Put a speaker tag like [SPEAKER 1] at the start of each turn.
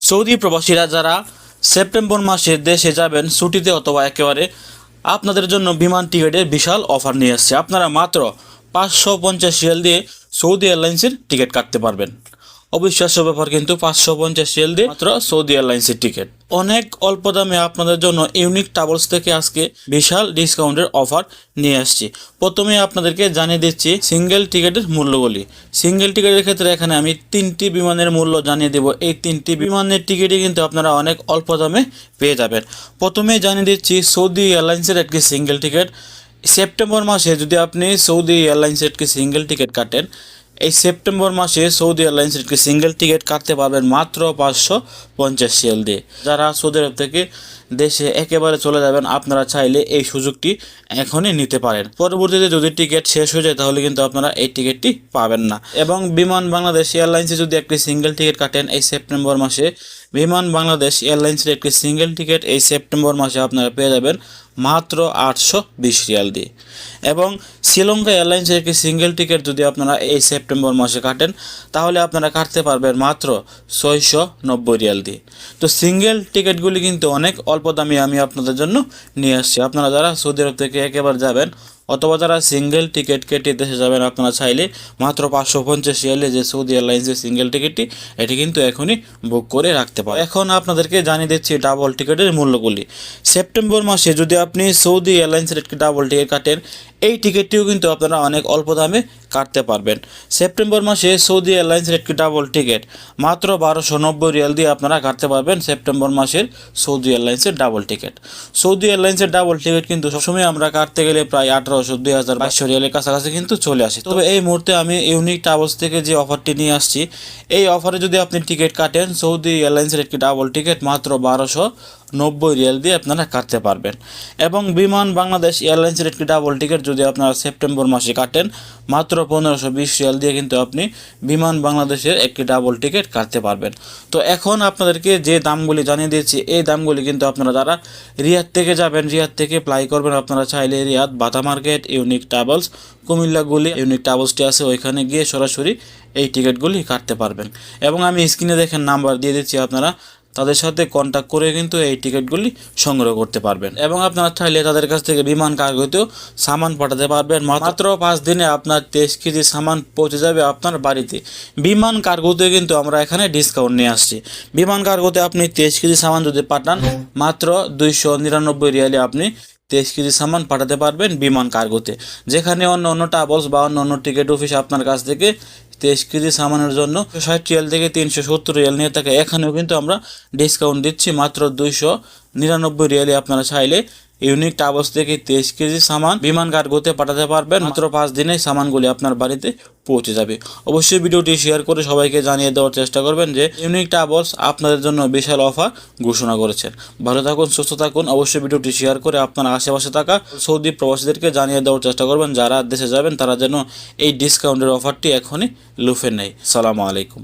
[SPEAKER 1] Saudi প্রবাসীরা যারা September মাসে দেশে যাবেন ছুটিতে অথবা একেবারে, আপনাদের জন্য বিমান টিকিটের বিশাল অফার নিয়ে আসছে। আপনারা মাত্র 550 রিয়াল দিয়ে সৌদি এয়ারলাইন্সের টিকিট কাটতে পারবেন। অবিশ্বাস্য ব্যাপার, কিন্তু 550 রিয়াল দিয়ে মাত্র সৌদি এয়ারলাইন্সের টিকিট। অনেক অল্প দামে আপনাদের জন্য ইউনিক ট্রাভেলস থেকে আজকে বিশাল ডিসকাউন্টের অফার নিয়ে আসছি। প্রথমে আপনাদেরকে জানিয়ে দিচ্ছি সিঙ্গেল টিকিটের মূল্যগুলি। সিঙ্গেল টিকিটের ক্ষেত্রে এখানে আমি 3টি বিমানের মূল্য জানিয়ে দেব। এই 3টি বিমানের টিকিটই কিন্তু আপনারা অনেক অল্প দামে পেয়ে যাবেন। প্রথমে জানিয়ে দিচ্ছি সৌদি এয়ারলাইন্সের একটি সিঙ্গেল টিকিট। সেপ্টেম্বর মাসে যদি আপনি সৌদি এয়ারলাইন্সের একটি সিঙ্গেল টিকিট কাটেন, এই সেপ্টেম্বর মাসে সৌদি এয়ারলাইন্সের একটি সিঙ্গেল টিকিট কাটতে পারবেন মাত্র 550 রিয়াল দিয়ে। যারা সৌদি আরব থেকে দেশে একেবারে চলে যাবেন, আপনারা চাইলে এই সুযোগটি এখনই নিতে পারেন। পরবর্তীতে যদি টিকিট শেষ হয়ে যায় তাহলে কিন্তু আপনারা এই টিকিটটি পাবেন না। এবং বিমান বাংলাদেশ এয়ারলাইন্সে যদি একটি সিঙ্গেল টিকিট কাটেন এই সেপ্টেম্বর মাসে, বিমান বাংলাদেশ এয়ারলাইন্সের একটি সিঙ্গেল টিকিট এই সেপ্টেম্বর মাসে আপনারা পেয়ে যাবেন মাত্র 820 রিয়াল দিয়ে। এবং শ্রীলঙ্কা এয়ারলাইন্সের একটি সিঙ্গেল টিকিট যদি আপনারা এই সেপ্টেম্বর মাসে কাটেন তাহলে আপনারা কাটতে পারবেন মাত্র 690 রিয়াল দিয়ে। তো সিঙ্গেল টিকিটগুলি কিন্তু অনেক অল্প দামে আমি আপনাদের জন্য নিয়ে আসছি। আপনারা যারা সৌদি আরব থেকে একেবারে যাবেন অথবা যারা সিঙ্গেল টিকিট কেটে দেশে যাবেন, আপনারা চাইলে মাত্র 550 রিয়ালে যে সৌদি এয়ারলাইন্সের সিঙ্গেল টিকিটটি এটি কিন্তু এখনই বুক করে রাখতে পারেন। এখন আপনাদেরকে জানিয়ে দিচ্ছি ডাবল টিকিটের মূল্যগুলি। সেপ্টেম্বর মাসে যদি আপনি সৌদি এয়ারলাইন্সের একটি ডাবল টিকিট কাটেন, এই টিকিটটিও কিন্তু আপনারা অনেক অল্প দামে কাটতে পারবেন। সেপ্টেম্বর মাসে সৌদি এয়ারলাইন্সের একটি ডাবল টিকিট মাত্র 1290 রিয়াল দিয়ে আপনারা কাটতে পারবেন সেপ্টেম্বর মাসের সৌদি এয়ারলাইন্সের ডাবল টিকিট। সৌদি এয়ারলাইন্সের ডাবল টিকিট কিন্তু সবসময় আমরা কাটতে গেলে প্রায় 1800-2200 রিয়ালের কাছাকাছি কিন্তু চলে আসে। তবে এই মুহূর্তে আমি ইউনিক ট্রাভেলস থেকে যে অফারটি নিয়ে আসছি, এই অফারে যদি আপনি টিকিট কাটেন সৌদি এয়ারলাইন্সের একটি ডাবল টিকিট মাত্র 1290 রিয়াল দিয়ে আপনারা কাটতে পারবেন। এবং বিমান বাংলাদেশ এয়ারলাইন্সের একটি ডাবল টিকিট যদি আপনারা সেপ্টেম্বর মাসে কাটেন মাত্র 1520 রিয়াল দিয়ে কিন্তু আপনি বিমান বাংলাদেশের একটি ডাবল টিকিট কাটতে পারবেন। তো এখন আপনাদেরকে যে দামগুলি জানিয়ে দিয়েছি, এই দামগুলি কিন্তু আপনারা যারা রিয়াদ থেকে যাবেন, রিয়াদ থেকে ফ্লাই করবেন, আপনারা চাইলে রিয়াদ বাতা মার্কেট ইউনিক ট্রাভেলস কুমিল্লাগুলি ইউনিক ট্রাভেলসটি আছে, ওইখানে গিয়ে সরাসরি এই টিকিটগুলি কাটতে পারবেন। এবং আমি স্ক্রিনে দেখেন নাম্বার দিয়ে দিচ্ছি, আপনারা তাদের সাথে কন্ট্যাক্ট করে কিন্তু এই টিকিটগুলি সংগ্রহ করতে পারবেন। এবং আপনারা চাইলে তাদের কাছ থেকে বিমান কার্গোতেও সামান পাঠাতে পারবেন। মাত্র 5 দিনে আপনার 23 কেজি সামান পৌঁছে যাবে আপনার বাড়িতে। বিমান কার্গোতে কিন্তু আমরা এখানে ডিসকাউন্ট নিয়ে আসছি। বিমান কার্গোতে আপনি 23 কেজি সামান যদি পাঠান মাত্র 299 রিয়ালে আপনি 23 কেজি সামান পাঠাতে পারবেন বিমান কার্গোতে। যেখানে অন্য ট্রাভেলস বা অন্য টিকিট অফিস আপনার কাছ থেকে 23 কেজি সামানের জন্য 60 রিয়াল থেকে 370 রিয়াল নিয়ে থাকে, এখানেও কিন্তু আমরা ডিসকাউন্ট দিচ্ছি মাত্র 299 রিয়ালে আপনারা চাইলে ইউনিক ট্রাভেলস থেকে 23 কেজি সামান বিমান কার্গোতে পাঠাতে পারবেন। মাত্র 5 দিনে সামানগুলি আপনার বাড়িতে পৌঁছে যাবে। অবশ্যই ভিডিওটি শেয়ার করে সবাইকে জানিয়ে দেওয়ার চেষ্টা করবেন যে ইউনিক ট্রাভেলস আপনাদের জন্য বিশাল অফার ঘোষণা করেছেন। ভালো থাকুন, সুস্থ থাকুন। অবশ্যই ভিডিওটি শেয়ার করে আপনার আশেপাশে থাকা সৌদি প্রবাসীদেরকে জানিয়ে দেওয়ার চেষ্টা করবেন যারা দেশে যাবেন তারা যেন এই ডিসকাউন্টের অফারটি এখনই লুফে নেয়। সালামু আলাইকুম।